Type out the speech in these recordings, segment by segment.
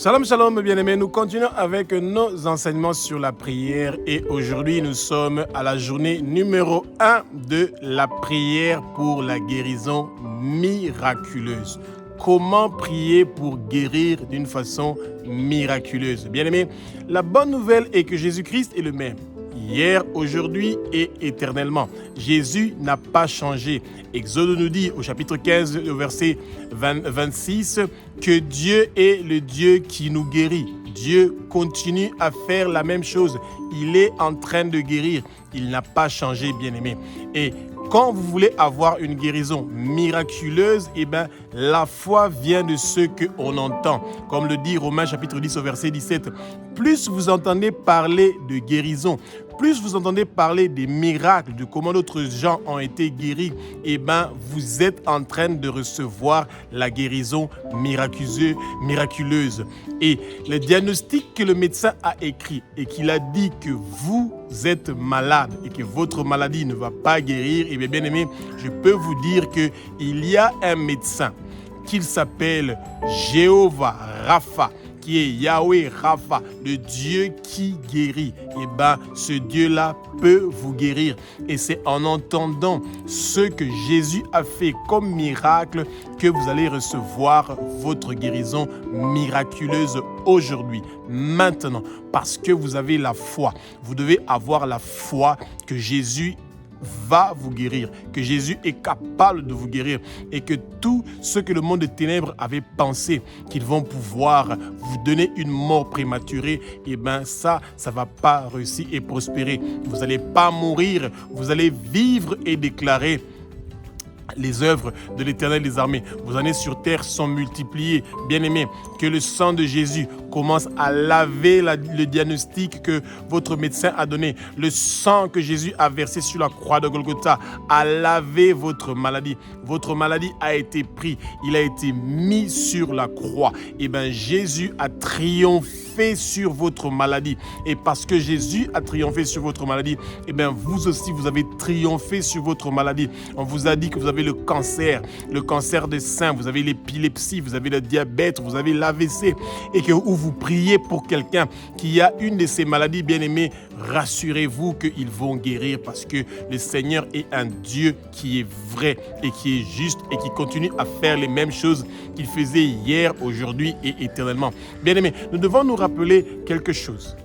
Shalom, shalom, bien-aimés. Nous continuons avec nos enseignements sur la prière et aujourd'hui, nous sommes à la journée numéro 1 de la prière pour la guérison miraculeuse. Comment prier pour guérir d'une façon miraculeuse? Bien-aimés, la bonne nouvelle est que Jésus-Christ est le même. Hier, aujourd'hui et éternellement. Jésus n'a pas changé. Exode nous dit au chapitre 15, au verset 26, que Dieu est le Dieu qui nous guérit. Dieu continue à faire la même chose. Il est en train de guérir. Il n'a pas changé, bien-aimé. Et quand vous voulez avoir une guérison miraculeuse, la foi vient de ce qu'on entend. Comme le dit Romains chapitre 10 au verset 17. Plus vous entendez parler de guérison, plus vous entendez parler des miracles, de comment d'autres gens ont été guéris, vous êtes en train de recevoir la guérison miraculeuse. Et le diagnostic que le médecin a écrit et qu'il a dit que vous êtes malade et que votre maladie ne va pas guérir, bien aimé, je peux vous dire qu'il y a un médecin qu'il s'appelle Jéhovah Rapha, qui est Yahweh Rapha, le Dieu qui guérit. Ce Dieu-là peut vous guérir. Et c'est en entendant ce que Jésus a fait comme miracle que vous allez recevoir votre guérison miraculeuse aujourd'hui, maintenant, parce que vous avez la foi. Vous devez avoir la foi que Jésus va vous guérir, que Jésus est capable de vous guérir et que tout ce que le monde des ténèbres avait pensé qu'ils vont pouvoir vous donner une mort prématurée, ça ne va pas réussir et prospérer. Vous n'allez pas mourir, vous allez vivre et déclarer les œuvres de l'Éternel des armées. Vos années sur terre sont multipliées. Bien-aimés, que le sang de Jésus commence à laver le diagnostic que votre médecin a donné. Le sang que Jésus a versé sur la croix de Golgotha a lavé votre maladie. Votre maladie a été prise. Il a été mis sur la croix. Jésus a triomphé sur votre maladie. Et parce que Jésus a triomphé sur votre maladie, vous aussi, vous avez triomphé sur votre maladie. On vous a dit que vous avez le cancer de sein, vous avez l'épilepsie, vous avez le diabète, vous avez l'AVC, et que où vous priez pour quelqu'un qui a une de ces maladies, bien aimés, rassurez-vous qu'ils vont guérir parce que le Seigneur est un Dieu qui est vrai et qui est juste et qui continue à faire les mêmes choses qu'il faisait hier, aujourd'hui et éternellement. Bien aimés, nous devons nous rappeler quelque chose.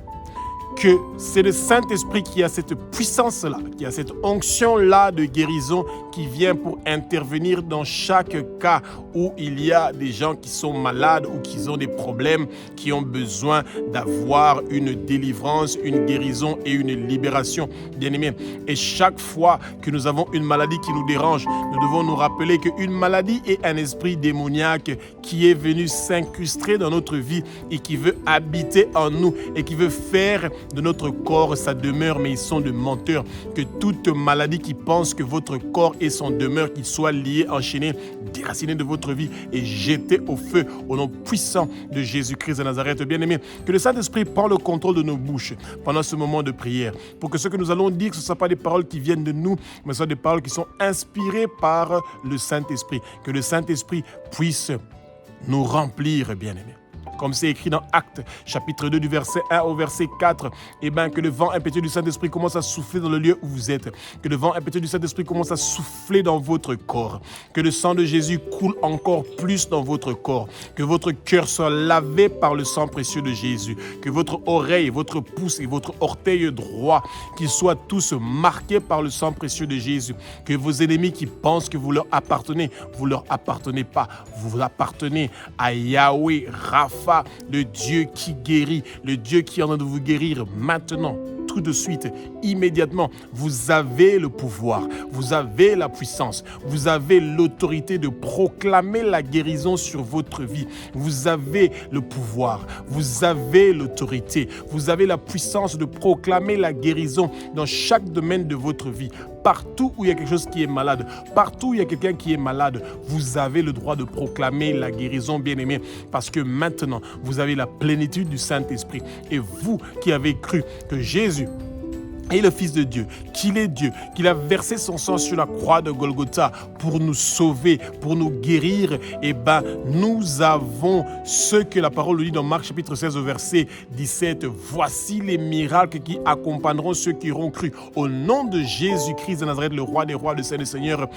Que c'est le Saint-Esprit qui a cette puissance-là, qui a cette onction-là de guérison qui vient pour intervenir dans chaque cas où il y a des gens qui sont malades ou qui ont des problèmes, qui ont besoin d'avoir une délivrance, une guérison et une libération, bien-aimés. Et chaque fois que nous avons une maladie qui nous dérange, nous devons nous rappeler qu'une maladie est un esprit démoniaque qui est venu s'incruster dans notre vie et qui veut habiter en nous et qui veut faire de notre corps sa demeure, mais ils sont de menteurs. Que toute maladie qui pense que votre corps est son demeure, qu'il soit lié, enchaîné, déraciné de votre vie et jeté au feu au nom puissant de Jésus-Christ de Nazareth. Bien-aimés, que le Saint-Esprit prend le contrôle de nos bouches pendant ce moment de prière, pour que ce que nous allons dire, ce ne soient pas des paroles qui viennent de nous, mais ce sont des paroles qui sont inspirées par le Saint-Esprit. Que le Saint-Esprit puisse nous remplir, bien-aimés. Comme c'est écrit dans Actes, chapitre 2, du verset 1 au verset 4, que le vent impétueux du Saint-Esprit commence à souffler dans le lieu où vous êtes. Que le vent impétueux du Saint-Esprit commence à souffler dans votre corps. Que le sang de Jésus coule encore plus dans votre corps. Que votre cœur soit lavé par le sang précieux de Jésus. Que votre oreille, votre pouce et votre orteil droit, qu'ils soient tous marqués par le sang précieux de Jésus. Que vos ennemis qui pensent que vous leur appartenez, vous leur appartenez pas. Vous appartenez à Yahweh Rapha, le Dieu qui guérit, le Dieu qui est en train de vous guérir maintenant, tout de suite, immédiatement. Vous avez le pouvoir, vous avez la puissance, vous avez l'autorité de proclamer la guérison sur votre vie. Vous avez le pouvoir, vous avez l'autorité, vous avez la puissance de proclamer la guérison dans chaque domaine de votre vie. Partout où il y a quelque chose qui est malade, partout où il y a quelqu'un qui est malade, vous avez le droit de proclamer la guérison, bien-aimé, parce que maintenant, vous avez la plénitude du Saint-Esprit. Et vous qui avez cru que Jésus et le Fils de Dieu, qu'il est Dieu, qu'il a versé son sang sur la croix de Golgotha pour nous sauver, pour nous guérir, nous avons ce que la parole dit dans Marc chapitre 16 au verset 17. Voici les miracles qui accompagneront ceux qui auront cru. Au nom de Jésus-Christ de Nazareth, le roi des rois, le Seigneur des seigneurs,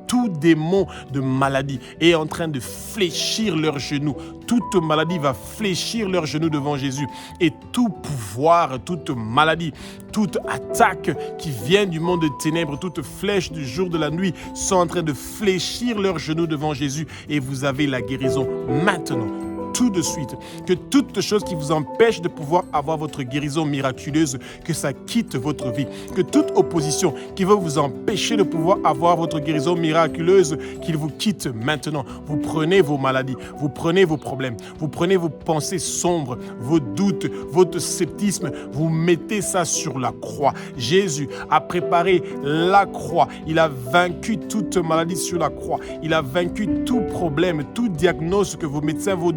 tout démon de maladie est en train de fléchir leurs genoux. Toute maladie va fléchir leurs genoux devant Jésus. Et tout pouvoir, toute maladie, toute attaque qui vient du monde des ténèbres, toute flèche du jour, de la nuit, sont en train de fléchir leurs genoux devant Jésus. Et vous avez la guérison maintenant. Tout de suite, que toute chose qui vous empêche de pouvoir avoir votre guérison miraculeuse, que ça quitte votre vie, que toute opposition qui veut vous empêcher de pouvoir avoir votre guérison miraculeuse, qu'il vous quitte maintenant. Vous prenez vos maladies, vous prenez vos problèmes, vous prenez vos pensées sombres, vos doutes, votre sceptisme, vous mettez ça sur la croix. Jésus a préparé la croix, il a vaincu toute maladie sur la croix, il a vaincu tout problème, tout diagnostic que vos médecins vous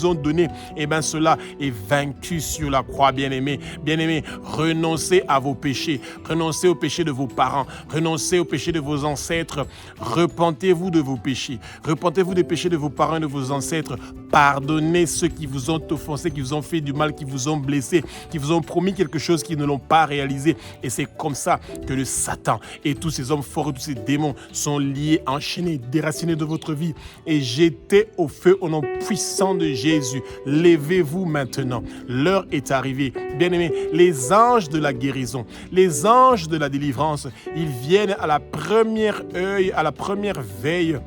ont donné, cela est vaincu sur la croix, bien-aimés. Bien-aimés, renoncez à vos péchés, renoncez aux péchés de vos parents, renoncez aux péchés de vos ancêtres, repentez-vous de vos péchés, repentez-vous des péchés de vos parents et de vos ancêtres, pardonnez ceux qui vous ont offensé, qui vous ont fait du mal, qui vous ont blessé, qui vous ont promis quelque chose qu'ils ne l'ont pas réalisé, et c'est comme ça que le Satan et tous ces hommes forts, tous ces démons sont liés, enchaînés, déracinés de votre vie et jetés au feu au nom puissant de Jésus. Levez-vous maintenant. L'heure est arrivée. Bien-aimés, les anges de la guérison, les anges de la délivrance, ils viennent à la première heure, à la première veille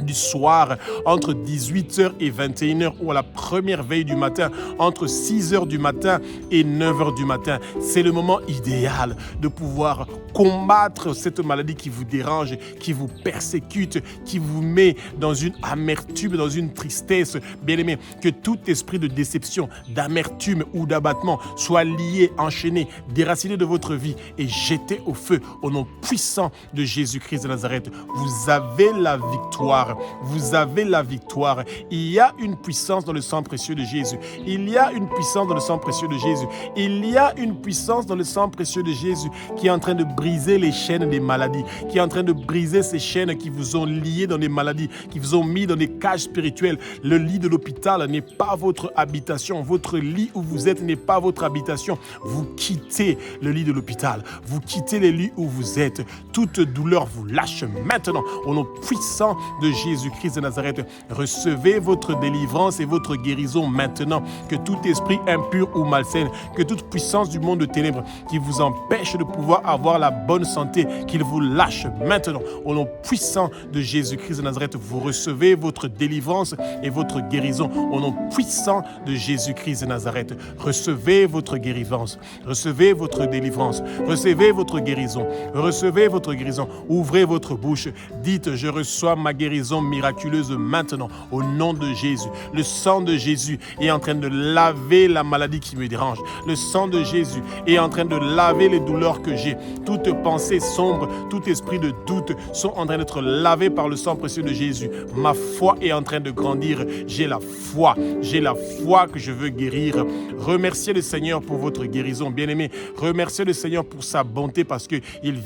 du soir, entre 18h et 21h, ou à la première veille du matin, entre 6h du matin et 9h du matin. C'est le moment idéal de pouvoir combattre cette maladie qui vous dérange, qui vous persécute, qui vous met dans une amertume, dans une tristesse. Bien-aimé, que tout esprit de déception, d'amertume ou d'abattement soit lié, enchaîné, déraciné de votre vie et jeté au feu au nom puissant de Jésus-Christ de Nazareth. Vous avez la victoire. Vous avez la victoire. Il y a une puissance dans le sang précieux de Jésus. Il y a une puissance dans le sang précieux de Jésus. Il y a une puissance dans le sang précieux de Jésus qui est en train de briser les chaînes des maladies, qui est en train de briser ces chaînes qui vous ont liés dans des maladies, qui vous ont mis dans des cages spirituelles. Le lit de l'hôpital n'est pas votre habitation. Votre lit où vous êtes n'est pas votre habitation. Vous quittez le lit de l'hôpital. Vous quittez les lits où vous êtes. Toute douleur vous lâche maintenant au nom puissant de Jésus-Christ de Nazareth. Recevez votre délivrance et votre guérison maintenant. Que tout esprit impur ou malsain, que toute puissance du monde de ténèbres qui vous empêche de pouvoir avoir la bonne santé, qu'il vous lâche maintenant. Au nom puissant de Jésus-Christ de Nazareth, vous recevez votre délivrance et votre guérison. Au nom puissant de Jésus-Christ de Nazareth, recevez votre guérison, recevez votre délivrance, recevez votre guérison, recevez votre guérison. Ouvrez votre bouche, dites: je reçois ma guérison miraculeuse maintenant au nom de Jésus. Le sang de Jésus est en train de laver la maladie qui me dérange. Le sang de Jésus est en train de laver les douleurs que j'ai. Toute pensée sombre, tout esprit de doute sont en train d'être lavés par le sang précieux de Jésus. Ma foi est en train de grandir. J'ai la foi que je veux guérir. Remerciez le Seigneur pour votre guérison, bien-aimé. Remerciez le Seigneur pour sa bonté parce qu'il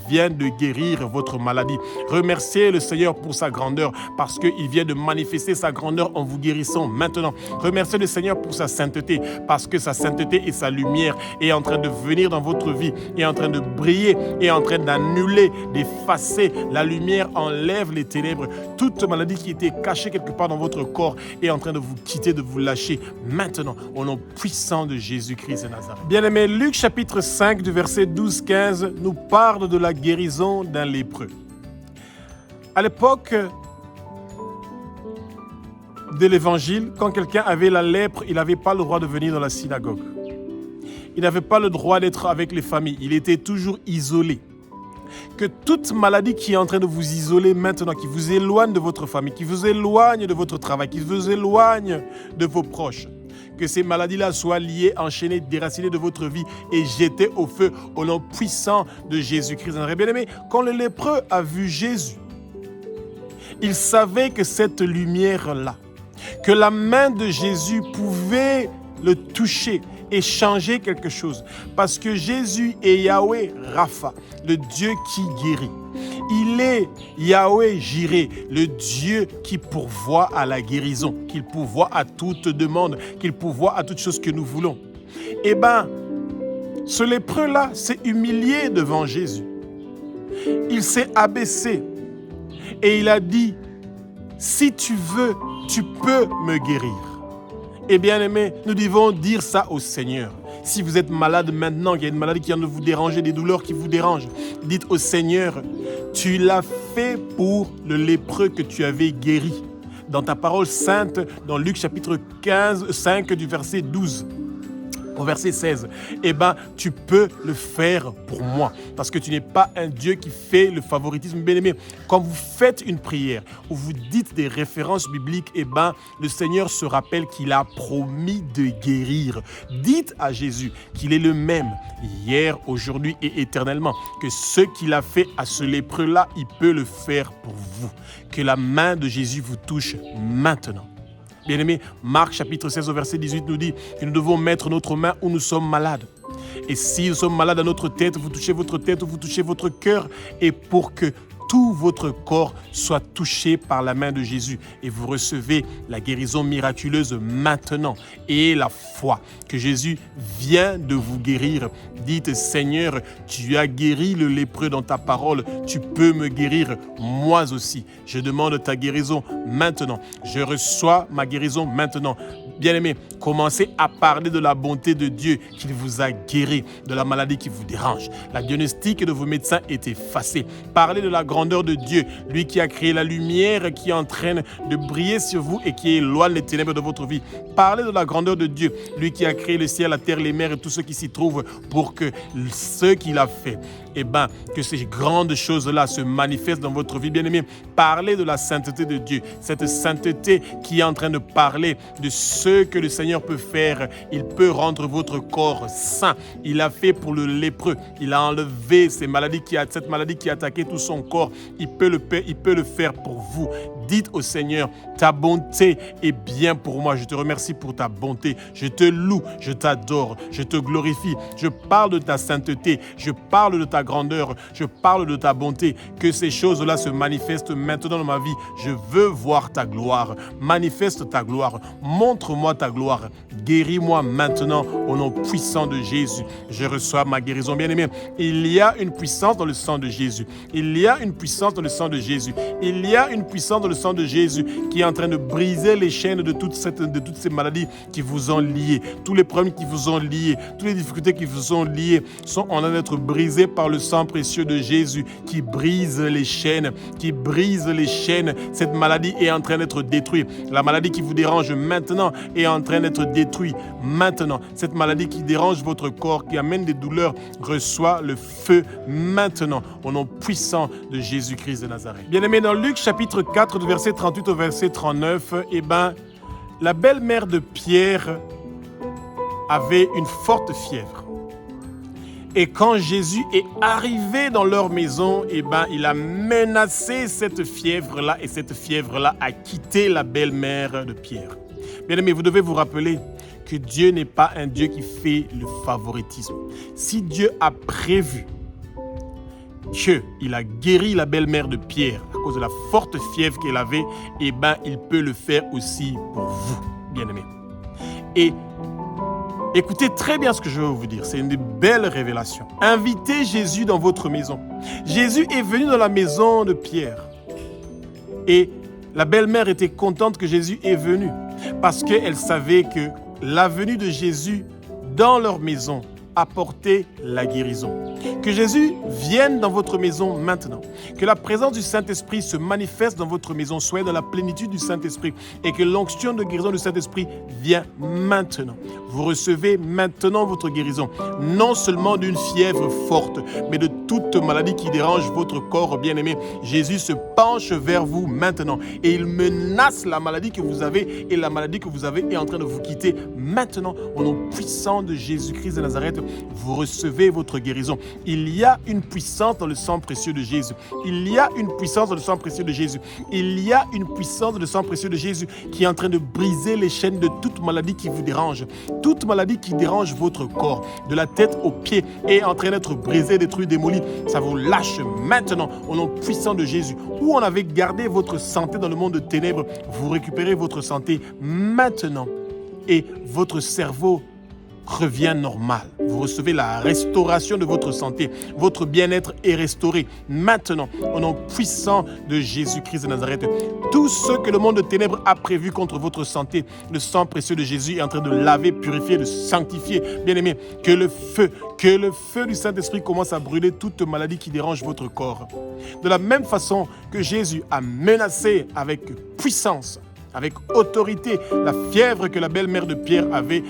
vient de guérir votre maladie. Remerciez le Seigneur pour sa grandeur parce qu'il vient de manifester sa grandeur en vous guérissant maintenant. Remerciez le Seigneur pour sa sainteté parce que sa sainteté et sa lumière est en train de venir dans votre vie, est en train de briller, est en train d'annuler, d'effacer. La lumière enlève les ténèbres. Toute maladie qui était cachée quelque part dans votre corps est en train de vous quitter, de vous lâcher maintenant au nom puissant de Jésus-Christ de Nazareth. Bien-aimé, Luc chapitre 5 du verset 12-15 nous parle de la guérison d'un lépreux. À l'époque de l'évangile, quand quelqu'un avait la lèpre, il n'avait pas le droit de venir dans la synagogue. Il n'avait pas le droit d'être avec les familles. Il était toujours isolé. Que toute maladie qui est en train de vous isoler maintenant, qui vous éloigne de votre famille, qui vous éloigne de votre travail, qui vous éloigne de vos proches, que ces maladies-là soient liées, enchaînées, déracinées de votre vie et jetées au feu au nom puissant de Jésus-Christ. Bien-aimé, quand le lépreux a vu Jésus, il savait que cette lumière-là, que la main de Jésus pouvait le toucher et changer quelque chose. Parce que Jésus est Yahweh Rapha, le Dieu qui guérit. Il est Yahweh Jireh, le Dieu qui pourvoit à la guérison, qui pourvoit à toute demande, qui pourvoit à toute chose que nous voulons. Eh bien, ce lépreux-là s'est humilié devant Jésus. Il s'est abaissé et il a dit, si tu veux, tu peux me guérir. Et bien aimé, nous devons dire ça au Seigneur. Si vous êtes malade maintenant, qu'il y a une maladie qui vient de vous déranger, des douleurs qui vous dérangent, dites au Seigneur, tu l'as fait pour le lépreux que tu avais guéri. Dans ta parole sainte, dans Luc chapitre 5 du verset 12. Au verset 16, eh bien, tu peux le faire pour moi. Parce que tu n'es pas un Dieu qui fait le favoritisme. Bien-aimé, quand vous faites une prière ou vous dites des références bibliques, eh bien, le Seigneur se rappelle qu'il a promis de guérir. Dites à Jésus qu'il est le même hier, aujourd'hui et éternellement. Que ce qu'il a fait à ce lépreux-là, il peut le faire pour vous. Que la main de Jésus vous touche maintenant. Bien-aimé, Marc chapitre 16 au verset 18 nous dit que nous devons mettre notre main où nous sommes malades. Et si nous sommes malades à notre tête, vous touchez votre tête ou vous touchez votre cœur. Et pour que tout votre corps soit touché par la main de Jésus. Et vous recevez la guérison miraculeuse maintenant. Et la foi que Jésus vient de vous guérir. Dites, Seigneur, tu as guéri le lépreux dans ta parole. Tu peux me guérir moi aussi. Je demande ta guérison maintenant. Je reçois ma guérison maintenant. Bien-aimés, commencez à parler de la bonté de Dieu qu'il vous a guéri, de la maladie qui vous dérange. La diagnostic de vos médecins est effacée. Parlez de la grandeur de Dieu, lui qui a créé la lumière qui est en train de briller sur vous et qui éloigne les ténèbres de votre vie. Parlez de la grandeur de Dieu, lui qui a créé le ciel, la terre, les mers et tout ce qui s'y trouve pour que ce qu'il a fait, eh bien, que ces grandes choses-là se manifestent dans votre vie, bien-aimés. Parlez de la sainteté de Dieu, cette sainteté qui est en train de parler de ce que le Seigneur peut faire. Il peut rendre votre corps sain. Il a fait pour le lépreux. Il a enlevé cette maladie qui a attaqué tout son corps. Il peut le faire pour vous. Dites au Seigneur, ta bonté est bien pour moi. Je te remercie pour ta bonté. Je te loue, je t'adore, je te glorifie. Je parle de ta sainteté, je parle de ta grandeur, je parle de ta bonté. Que ces choses-là se manifestent maintenant dans ma vie. Je veux voir ta gloire. Manifeste ta gloire. Montre-moi ta gloire. Guéris-moi maintenant au nom puissant de Jésus. Je reçois ma guérison. Bien-aimé, il y a une puissance dans le sang de Jésus. Il y a une puissance dans le sang de Jésus. Il y a une puissance dans le sang de Jésus qui est en train de briser les chaînes de toutes ces maladies qui vous ont liés. Tous les problèmes qui vous ont liés, toutes les difficultés qui vous ont liés sont en train d'être brisés par le sang précieux de Jésus qui brise les chaînes, Cette maladie est en train d'être détruite. La maladie qui vous dérange maintenant est en train d'être détruite maintenant. Cette maladie qui dérange votre corps, qui amène des douleurs, reçoit le feu maintenant au nom puissant de Jésus-Christ de Nazareth. Bien-aimés, dans Luc chapitre 4, du verset 38 au verset 39, la belle-mère de Pierre avait une forte fièvre. Et quand Jésus est arrivé dans leur maison, il a menacé cette fièvre-là et cette fièvre-là a quitté la belle-mère de Pierre. Bien-aimés, vous devez vous rappeler que Dieu n'est pas un Dieu qui fait le favoritisme. Si Dieu a prévu qu'il a guéri la belle-mère de Pierre à cause de la forte fièvre qu'elle avait, il peut le faire aussi pour vous, bien-aimés. Et écoutez très bien ce que je veux vous dire, c'est une belle révélation. Invitez Jésus dans votre maison. Jésus est venu dans la maison de Pierre. Et la belle-mère était contente que Jésus est venu parce qu'elle savait que la venue de Jésus dans leur maison apportait la guérison. Que Jésus vienne dans votre maison maintenant. Que la présence du Saint-Esprit se manifeste dans votre maison, soyez dans la plénitude du Saint-Esprit et que l'onction de guérison du Saint-Esprit vient maintenant. Vous recevez maintenant votre guérison, non seulement d'une fièvre forte, mais de toute maladie qui dérange votre corps bien-aimé. Jésus se penche vers vous maintenant et il menace la maladie que vous avez et la maladie que vous avez est en train de vous quitter maintenant au nom puissant de Jésus-Christ de Nazareth. vous recevez votre guérison. Il y a une puissance dans le sang précieux de Jésus. Il y a une puissance dans le sang précieux de Jésus. Il y a une puissance dans le sang précieux de Jésus qui est en train de briser les chaînes de toute maladie qui vous dérange. Toute maladie qui dérange votre corps, de la tête aux pieds, est en train d'être brisée, détruite, démolie. Ça vous lâche maintenant au nom puissant de Jésus. Où on avait gardé votre santé dans le monde de ténèbres, vous récupérez votre santé maintenant. Et votre cerveau revient normal. Vous recevez la restauration de votre santé. Votre bien-être est restauré maintenant au nom puissant de Jésus-Christ de Nazareth. Tout ce que le monde de ténèbres a prévu contre votre santé, le sang précieux de Jésus est en train de laver, purifier, de sanctifier. Bien-aimé, que le feu du Saint-Esprit commence à brûler toute maladie qui dérange votre corps. De la même façon que Jésus a menacé avec puissance, avec autorité, la fièvre que la belle-mère de Pierre avait,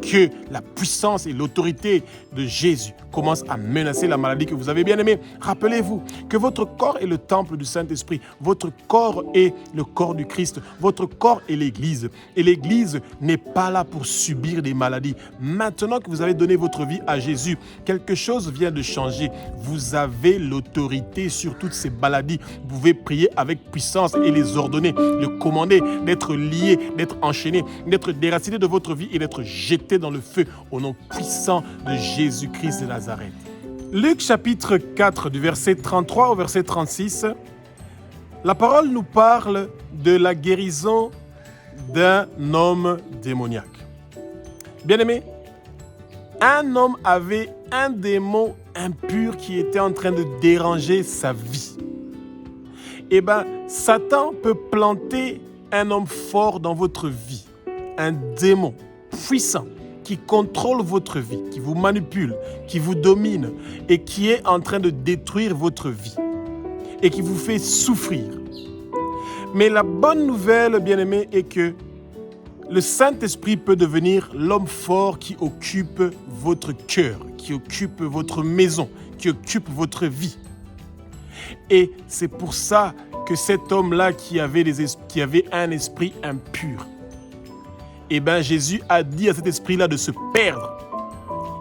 que la puissance et l'autorité de Jésus commencent à menacer la maladie que vous avez bien aimée. Rappelez-vous que votre corps est le temple du Saint-Esprit. Votre corps est le corps du Christ. Votre corps est l'Église. Et l'Église n'est pas là pour subir des maladies. Maintenant que vous avez donné votre vie à Jésus, quelque chose vient de changer. Vous avez l'autorité sur toutes ces maladies. Vous pouvez prier avec puissance et les ordonner, les commander, d'être lié, d'être enchaîné, d'être déraciné de votre vie et d'être jeté dans le feu au nom puissant de Jésus-Christ de Nazareth. Luc chapitre 4 du verset 33 au verset 36, la parole nous parle de la guérison d'un homme démoniaque. Bien-aimé, un homme avait un démon impur qui était en train de déranger sa vie. Satan peut planter un homme fort dans votre vie, un démon puissant qui contrôle votre vie, qui vous manipule, qui vous domine et qui est en train de détruire votre vie et qui vous fait souffrir. Mais la bonne nouvelle, bien-aimé, est que le Saint-Esprit peut devenir l'homme fort qui occupe votre cœur, qui occupe votre maison, qui occupe votre vie. Et c'est pour ça que cet homme-là qui avait un esprit impur, Jésus a dit à cet esprit-là de se perdre.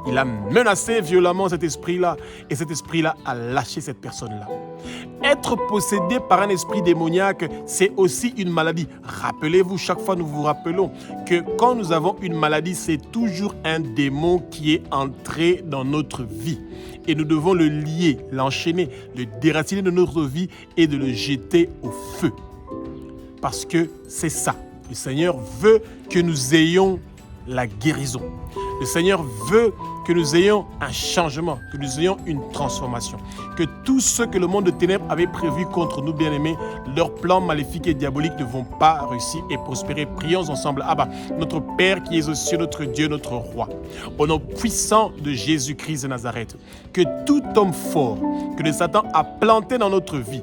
Il a menacé violemment cet esprit-là et cet esprit-là a lâché cette personne-là. Être possédé par un esprit démoniaque, c'est aussi une maladie. Rappelez-vous, chaque fois nous vous rappelons que quand nous avons une maladie, c'est toujours un démon qui est entré dans notre vie. Et nous devons le lier, l'enchaîner, le déraciner de notre vie et de le jeter au feu. Parce que c'est ça. Le Seigneur veut que nous ayons la guérison. Le Seigneur veut que nous ayons un changement, que nous ayons une transformation. Que tout ce que le monde de ténèbres avait prévu contre nous, bien-aimés, leurs plans maléfiques et diaboliques ne vont pas réussir et prospérer. Prions ensemble. Abba, notre Père qui es aux cieux, notre Dieu, notre Roi. Au nom puissant de Jésus-Christ de Nazareth, que tout homme fort que le Satan a planté dans notre vie,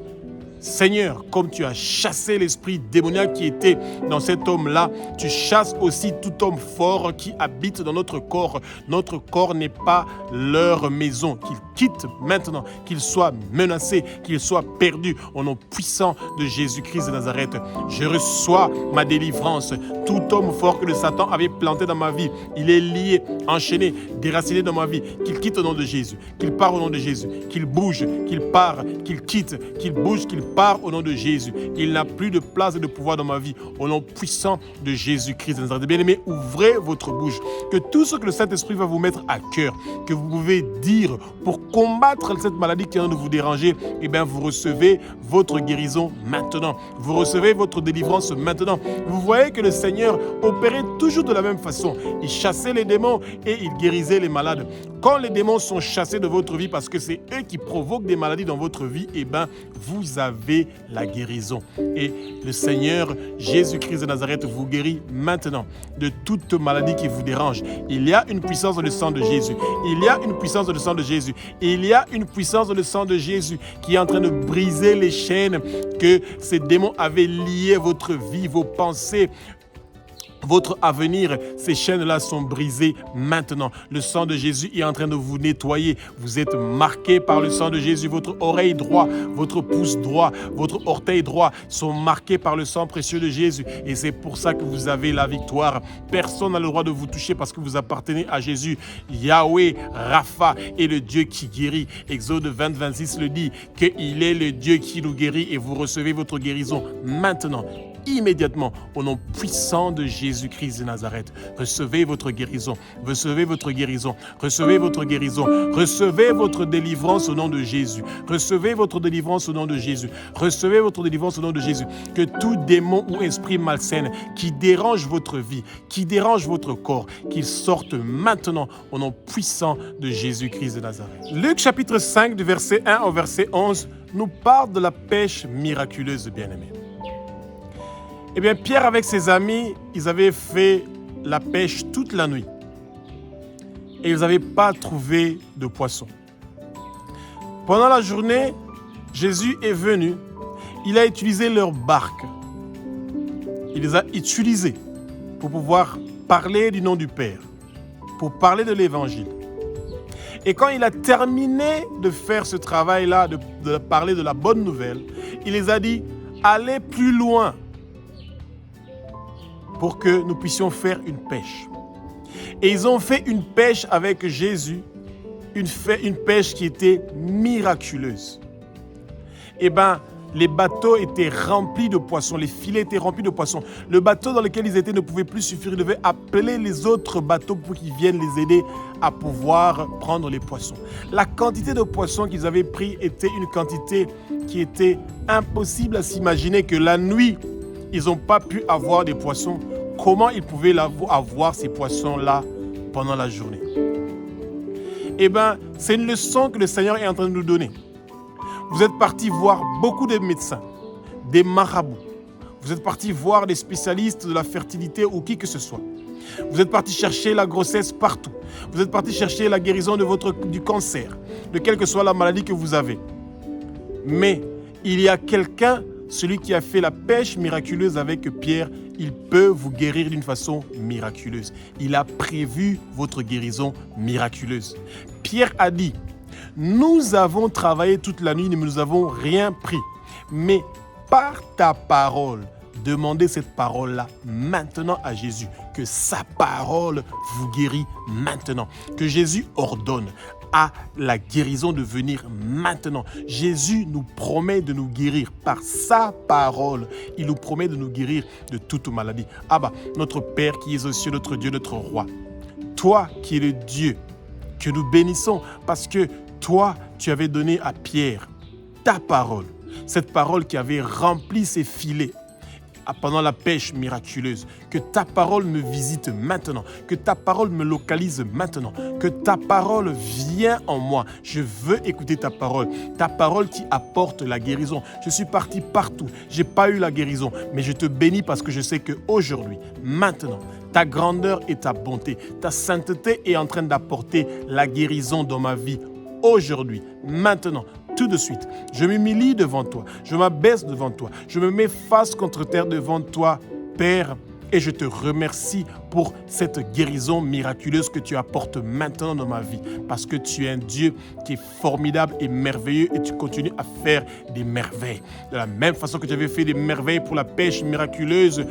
Seigneur, comme tu as chassé l'esprit démoniaque qui était dans cet homme-là, tu chasses aussi tout homme fort qui habite dans notre corps. Notre corps n'est pas leur maison. Qu'ils quittent maintenant, qu'ils soient menacés, qu'ils soient perdus. Au nom puissant de Jésus-Christ de Nazareth, je reçois ma délivrance. Tout homme fort que le Satan avait planté dans ma vie, il est lié, enchaîné, déraciné dans ma vie. Qu'il quitte au nom de Jésus, qu'il part au nom de Jésus, qu'il bouge, qu'il part, qu'il quitte, qu'il bouge, qu'il part au nom de Jésus. Il n'a plus de place et de pouvoir dans ma vie. Au nom puissant de Jésus-Christ de Nazareth. Bien-aimés, ouvrez votre bouche. Que tout ce que le Saint-Esprit va vous mettre à cœur, que vous pouvez dire pour combattre cette maladie qui est en train de vous déranger, vous recevez votre guérison maintenant. Vous recevez votre délivrance maintenant. Vous voyez que le Seigneur opérait toujours de la même façon. Il chassait les démons et il guérissait les malades. Quand les démons sont chassés de votre vie parce que c'est eux qui provoquent des maladies dans votre vie, vous avez la guérison. Et le Seigneur Jésus-Christ de Nazareth vous guérit maintenant de toute maladie qui vous dérange. Il y a une puissance dans le sang de Jésus. Il y a une puissance dans le sang de Jésus. Il y a une puissance dans le sang de Jésus qui est en train de briser les chaînes que ces démons avaient liées à votre vie, vos pensées, Votre avenir, ces chaînes-là sont brisées maintenant. Le sang de Jésus est en train de vous nettoyer. Vous êtes marqué par le sang de Jésus. Votre oreille droite, votre pouce droit, votre orteil droit sont marqués par le sang précieux de Jésus. Et c'est pour ça que vous avez la victoire. Personne n'a le droit de vous toucher parce que vous appartenez à Jésus. Yahweh, Rapha est le Dieu qui guérit. Exode 20, 26 le dit, qu'il est le Dieu qui nous guérit et vous recevez votre guérison maintenant. Immédiatement, au nom puissant de Jésus-Christ de Nazareth, recevez votre guérison, recevez votre guérison, recevez votre guérison, recevez votre délivrance au nom de Jésus, recevez votre délivrance au nom de Jésus, recevez votre délivrance au nom de Jésus. Que tout démon ou esprit malsain qui dérange votre vie, qui dérange votre corps, qu'il sorte maintenant au nom puissant de Jésus-Christ de Nazareth. Luc chapitre 5 du verset 1 au verset 11 nous parle de la pêche miraculeuse, bien-aimés. Eh bien, Pierre avec ses amis, ils avaient fait la pêche toute la nuit. Et ils n'avaient pas trouvé de poisson. Pendant la journée, Jésus est venu. Il a utilisé leur barque. Il les a utilisés pour pouvoir parler du nom du Père, pour parler de l'Évangile. Et quand il a terminé de faire ce travail-là, de parler de la bonne nouvelle, il les a dit, allez plus loin, pour que nous puissions faire une pêche. Et ils ont fait une pêche avec Jésus, une pêche qui était miraculeuse. Eh bien, les bateaux étaient remplis de poissons, les filets étaient remplis de poissons. Le bateau dans lequel ils étaient ne pouvait plus suffire, ils devaient appeler les autres bateaux pour qu'ils viennent les aider à pouvoir prendre les poissons. La quantité de poissons qu'ils avaient pris était une quantité qui était impossible à s'imaginer que la nuit, ils n'ont pas pu avoir des poissons. Comment ils pouvaient avoir ces poissons-là pendant la journée? Eh bien, c'est une leçon que le Seigneur est en train de nous donner. Vous êtes partis voir beaucoup de médecins, des marabouts. Vous êtes partis voir des spécialistes de la fertilité ou qui que ce soit. Vous êtes partis chercher la grossesse partout. Vous êtes partis chercher la guérison du cancer, de quelle que soit la maladie que vous avez. Mais il y a quelqu'un, celui qui a fait la pêche miraculeuse avec Pierre, il peut vous guérir d'une façon miraculeuse. Il a prévu votre guérison miraculeuse. Pierre a dit, nous avons travaillé toute la nuit, mais nous n'avons rien pris. Mais par ta parole, demandez cette parole-là maintenant à Jésus, que sa parole vous guérit maintenant. Que Jésus ordonne à la guérison de venir maintenant. Jésus nous promet de nous guérir par sa parole. Il nous promet de nous guérir de toute maladie. Abba, notre Père qui est aux cieux, notre Dieu, notre Roi. Toi qui es le Dieu que nous bénissons parce que toi, tu avais donné à Pierre ta parole. Cette parole qui avait rempli ses filets pendant la pêche miraculeuse. Que ta parole me visite maintenant. Que ta parole me localise maintenant. Que ta parole vienne en moi. Je veux écouter ta parole. Ta parole qui apporte la guérison. Je suis parti partout. Je n'ai pas eu la guérison. Mais je te bénis parce que je sais qu'aujourd'hui, maintenant, ta grandeur et ta bonté, ta sainteté est en train d'apporter la guérison dans ma vie. Aujourd'hui, maintenant, tout de suite, je m'humilie devant toi, je m'abaisse devant toi, je me mets face contre terre devant toi, Père, et je te remercie pour cette guérison miraculeuse que tu apportes maintenant dans ma vie, parce que tu es un Dieu qui est formidable et merveilleux et tu continues à faire des merveilles. De la même façon que tu avais fait des merveilles pour la pêche miraculeuse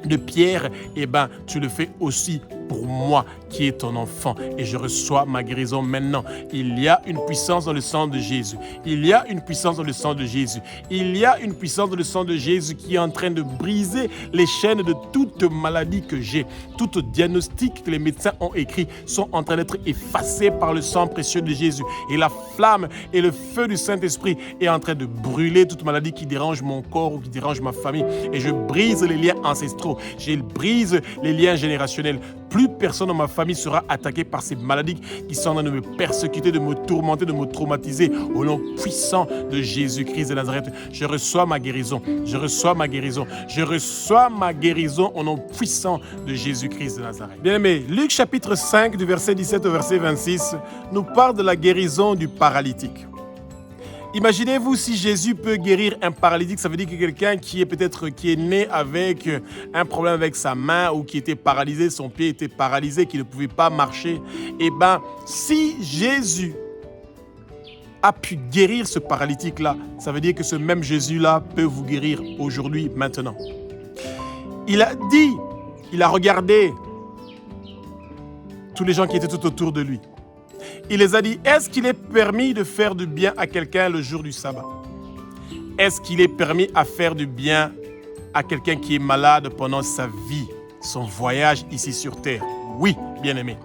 de Pierre, eh ben, tu le fais aussi pour moi qui est ton enfant et je reçois ma guérison maintenant. Il y a une puissance dans le sang de Jésus. Il y a une puissance dans le sang de Jésus. Il y a une puissance dans le sang de Jésus qui est en train de briser les chaînes de toute maladie que j'ai. Tout diagnostic que les médecins ont écrit sont en train d'être effacés par le sang précieux de Jésus. Et la flamme et le feu du Saint-Esprit est en train de brûler toute maladie qui dérange mon corps ou qui dérange ma famille. Et je brise les liens ancestraux. Je brise les liens générationnels. Plus personne dans ma famille sera attaqué par ces maladies qui sont en train de me persécuter, de me tourmenter, de me traumatiser. Au nom puissant de Jésus-Christ de Nazareth, je reçois ma guérison. Je reçois ma guérison. Je reçois ma guérison au nom puissant de Jésus-Christ de Nazareth. Bien-aimés, Luc chapitre 5 du verset 17 au verset 26 nous parle de la guérison du paralytique. Imaginez-vous si Jésus peut guérir un paralytique, ça veut dire que quelqu'un qui est né avec un problème avec sa main ou qui était paralysé, son pied était paralysé, qui ne pouvait pas marcher. Eh bien, si Jésus a pu guérir ce paralytique-là, ça veut dire que ce même Jésus-là peut vous guérir aujourd'hui, maintenant. Il a dit, il a regardé tous les gens qui étaient tout autour de lui. Il les a dit, est-ce qu'il est permis de faire du bien à quelqu'un le jour du sabbat? Est-ce qu'il est permis à faire du bien à quelqu'un qui est malade pendant sa vie, son voyage ici sur terre? Oui, bien-aimé.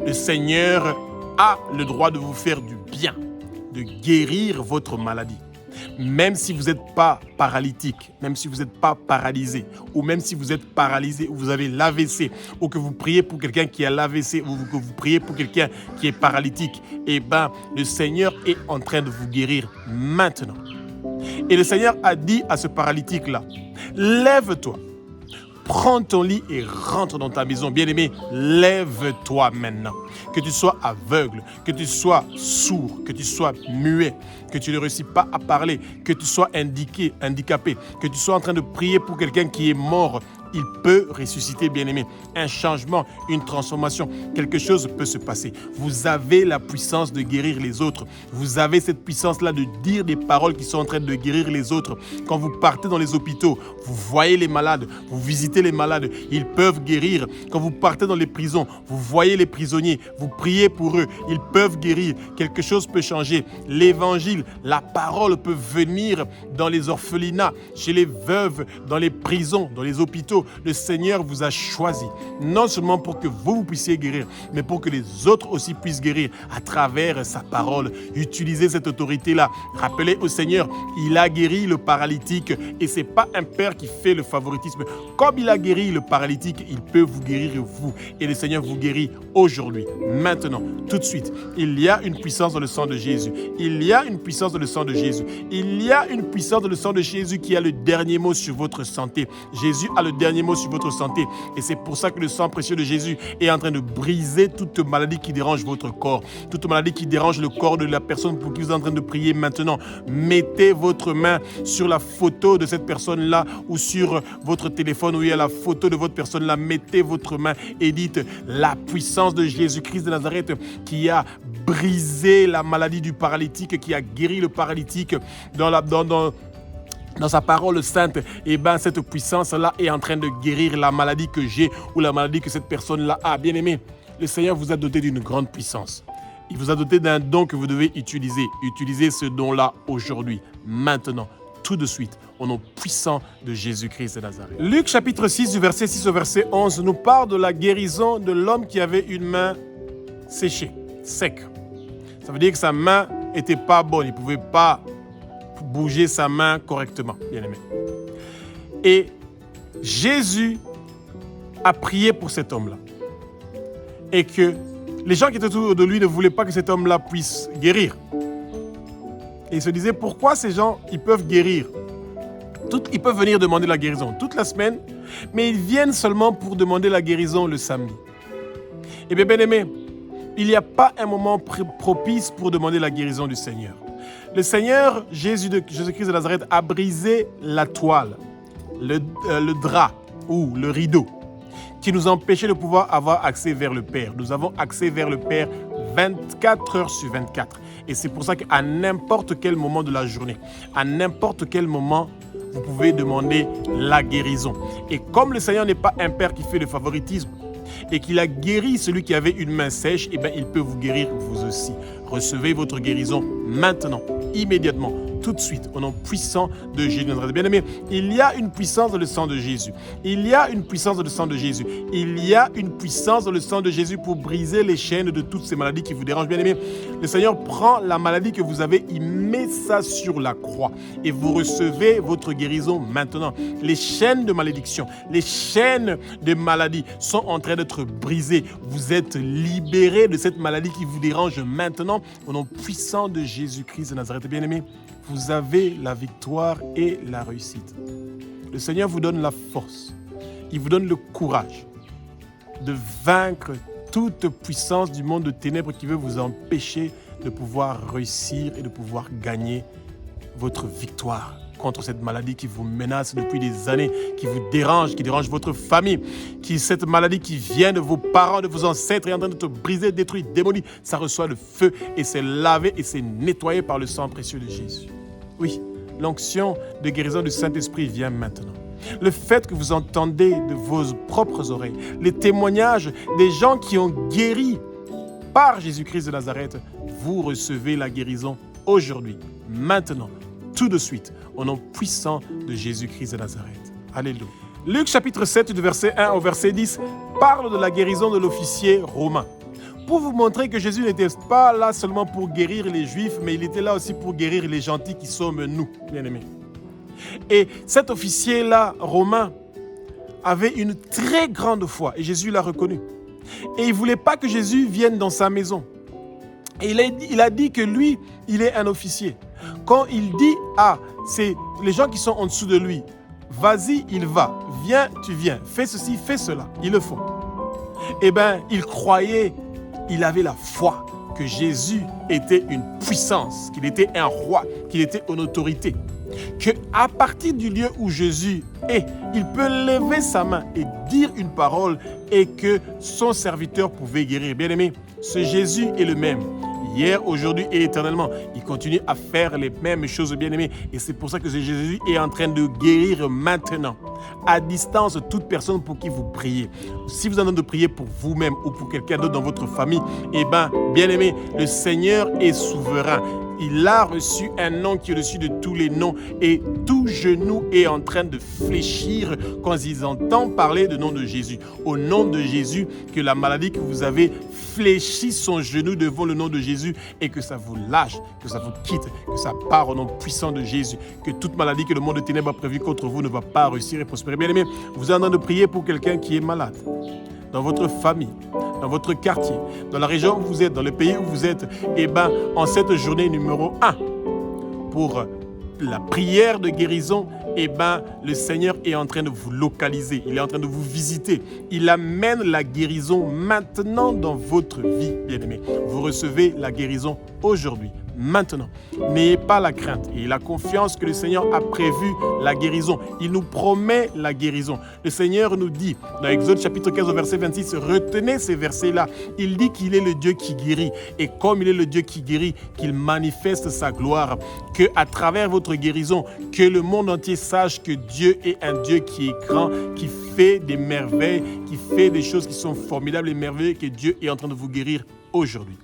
Le Seigneur a le droit de vous faire du bien, de guérir votre maladie. Même si vous n'êtes pas paralytique, même si vous n'êtes pas paralysé, ou même si vous êtes paralysé, ou vous avez l'AVC, ou que vous priez pour quelqu'un qui a l'AVC, ou que vous priez pour quelqu'un qui est paralytique, eh bien, le Seigneur est en train de vous guérir maintenant. Et le Seigneur a dit à ce paralytique-là, lève-toi, prends ton lit et rentre dans ta maison. Bien-aimé, lève-toi maintenant. Que tu sois aveugle, que tu sois sourd, que tu sois muet, que tu ne réussis pas à parler, que tu sois handicapé, que tu sois en train de prier pour quelqu'un qui est mort. Il peut ressusciter, bien-aimé. Un changement, une transformation, quelque chose peut se passer. Vous avez la puissance de guérir les autres. Vous avez cette puissance-là de dire des paroles qui sont en train de guérir les autres. Quand vous partez dans les hôpitaux, vous voyez les malades, vous visitez les malades, ils peuvent guérir. Quand vous partez dans les prisons, vous voyez les prisonniers, vous priez pour eux, ils peuvent guérir. Quelque chose peut changer. L'évangile, la parole peut venir dans les orphelinats, chez les veuves, dans les prisons, dans les hôpitaux. Le Seigneur vous a choisi, non seulement pour que vous puissiez guérir, mais pour que les autres aussi puissent guérir à travers sa parole. Utilisez cette autorité-là. Rappelez au Seigneur, il a guéri le paralytique et ce n'est pas un père qui fait le favoritisme. Comme il a guéri le paralytique, il peut vous guérir vous. Et le Seigneur vous guérit aujourd'hui, maintenant, tout de suite. Il y a une puissance dans le sang de Jésus. Il y a une puissance dans le sang de Jésus. Il y a une puissance dans le sang de Jésus qui a le dernier mot sur votre santé. Jésus a le dernier mot sur votre santé. Et c'est pour ça que le sang précieux de Jésus est en train de briser toute maladie qui dérange votre corps. Toute maladie qui dérange le corps de la personne pour qui vous êtes en train de prier maintenant. Mettez votre main sur la photo de cette personne-là ou sur votre téléphone où il y a la photo de votre personne-là. Mettez votre main et dites la puissance de Jésus-Christ de Nazareth qui a brisé la maladie du paralytique, qui a guéri le paralytique dans sa parole sainte, et bien cette puissance-là est en train de guérir la maladie que j'ai ou la maladie que cette personne-là a. Bien-aimé, le Seigneur vous a doté d'une grande puissance. Il vous a doté d'un don que vous devez utiliser. Utilisez ce don-là aujourd'hui, maintenant, tout de suite, au nom puissant de Jésus-Christ de Nazareth. Luc chapitre 6, du verset 6 au verset 11, nous parle de la guérison de l'homme qui avait une main séchée, sec. Ça veut dire que sa main n'était pas bonne, il ne pouvait pas bouger sa main correctement, bien aimé. Et Jésus a prié pour cet homme-là. Et que les gens qui étaient autour de lui ne voulaient pas que cet homme-là puisse guérir. Et ils se disaient, pourquoi ces gens, ils peuvent guérir? Ils peuvent venir demander la guérison toute la semaine, mais ils viennent seulement pour demander la guérison le samedi. Eh bien, bien-aimé, il n'y a pas un moment propice pour demander la guérison du Seigneur. Le Seigneur, Jésus-Christ de Nazareth, a brisé la toile, le drap ou le rideau qui nous empêchait de pouvoir avoir accès vers le Père. Nous avons accès vers le Père 24 heures sur 24. Et c'est pour ça qu'à n'importe quel moment de la journée, à n'importe quel moment, vous pouvez demander la guérison. Et comme le Seigneur n'est pas un Père qui fait le favoritisme, et qu'il a guéri celui qui avait une main sèche, eh bien, il peut vous guérir vous aussi. Recevez votre guérison maintenant, immédiatement, tout de suite, au nom puissant de Jésus. Bien-aimé, il y a une puissance dans le sang de Jésus. Il y a une puissance dans le sang de Jésus. Il y a une puissance dans le sang de Jésus pour briser les chaînes de toutes ces maladies qui vous dérangent. Bien-aimé, le Seigneur prend la maladie que vous avez, il met ça sur la croix et vous recevez votre guérison maintenant. Les chaînes de malédiction, les chaînes de maladie sont en train d'être brisées. Vous êtes libérés de cette maladie qui vous dérange maintenant au nom puissant de Jésus-Christ de Nazareth. Bien-aimé, vous avez la victoire et la réussite. Le Seigneur vous donne la force. Il vous donne le courage de vaincre toute puissance du monde de ténèbres qui veut vous empêcher de pouvoir réussir et de pouvoir gagner votre victoire contre cette maladie qui vous menace depuis des années, qui vous dérange, qui dérange votre famille, cette maladie qui vient de vos parents, de vos ancêtres, est en train de te briser, détruire, démolir. Ça reçoit le feu et c'est lavé et c'est nettoyé par le sang précieux de Jésus. Oui, l'onction de guérison du Saint-Esprit vient maintenant. Le fait que vous entendez de vos propres oreilles les témoignages des gens qui ont guéri par Jésus-Christ de Nazareth, vous recevez la guérison aujourd'hui, maintenant, tout de suite, au nom puissant de Jésus-Christ de Nazareth. Alléluia. Luc chapitre 7, du verset 1 au verset 10, parle de la guérison de l'officier romain. Pour vous montrer que Jésus n'était pas là seulement pour guérir les Juifs, mais il était là aussi pour guérir les gentils qui sommes nous, bien-aimés. Et cet officier-là, romain, avait une très grande foi, et Jésus l'a reconnu. Et il ne voulait pas que Jésus vienne dans sa maison. Et il a dit que lui, il est un officier. Quand il dit à les gens qui sont en dessous de lui, vas-y, il va, viens, tu viens, fais ceci, fais cela, ils le font. Eh bien, il croyait, il avait la foi que Jésus était une puissance, qu'il était un roi, qu'il était une autorité. Qu'à partir du lieu où Jésus est, il peut lever sa main et dire une parole et que son serviteur pouvait guérir. Bien aimé, ce Jésus est le même. Hier, aujourd'hui et éternellement. Il continue à faire les mêmes choses, bien-aimés. Et c'est pour ça que ce Jésus est en train de guérir maintenant, à distance, toute personne pour qui vous priez. Si vous êtes en train de prier pour vous-même ou pour quelqu'un d'autre dans votre famille, eh bien, bien-aimé, le Seigneur est souverain. Il a reçu un nom qui est au-dessus de tous les noms et tout genou est en train de fléchir quand ils entendent parler du nom de Jésus. Au nom de Jésus, que la maladie que vous avez fléchit son genou devant le nom de Jésus et que ça vous lâche, que ça vous quitte, que ça part au nom puissant de Jésus, que toute maladie que le monde de ténèbres a prévue contre vous ne va pas réussir et prospérer. Bien aimé, vous êtes en train de prier pour quelqu'un qui est malade, dans votre famille, dans votre quartier, dans la région où vous êtes, dans le pays où vous êtes, et bien, en cette journée numéro 1, pour la prière de guérison, eh bien, le Seigneur est en train de vous localiser, il est en train de vous visiter. Il amène la guérison maintenant dans votre vie, bien-aimé. Vous recevez la guérison aujourd'hui, maintenant. N'ayez pas la crainte et la confiance que le Seigneur a prévu la guérison. Il nous promet la guérison. Le Seigneur nous dit, dans Exode chapitre 15, verset 26, retenez ces versets-là. Il dit qu'il est le Dieu qui guérit. Et comme il est le Dieu qui guérit, qu'il manifeste sa gloire. Qu'à travers votre guérison, que le monde entier sache que Dieu est un Dieu qui est grand, qui fait des merveilles, qui fait des choses qui sont formidables et merveilleuses, que Dieu est en train de vous guérir aujourd'hui.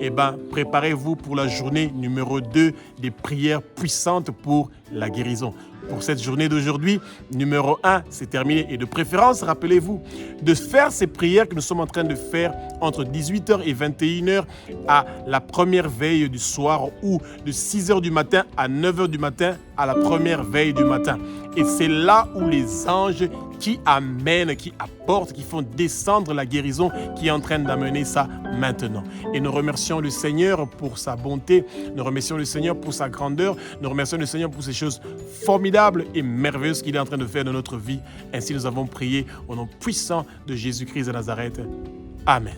Eh bien, préparez-vous pour la journée numéro 2 des prières puissantes pour la guérison. Pour cette journée d'aujourd'hui, numéro 1, c'est terminé. Et de préférence, rappelez-vous de faire ces prières que nous sommes en train de faire entre 18h et 21h à la première veille du soir ou de 6h du matin à 9h du matin à la première veille du matin. Et c'est là où les anges qui amènent, qui apportent, qui font descendre la guérison qui est en train d'amener ça maintenant. Et nous remercions le Seigneur pour sa bonté, nous remercions le Seigneur pour sa grandeur, nous remercions le Seigneur pour ces choses formidables et merveilleuses qu'il est en train de faire dans notre vie. Ainsi nous avons prié au nom puissant de Jésus-Christ de Nazareth. Amen.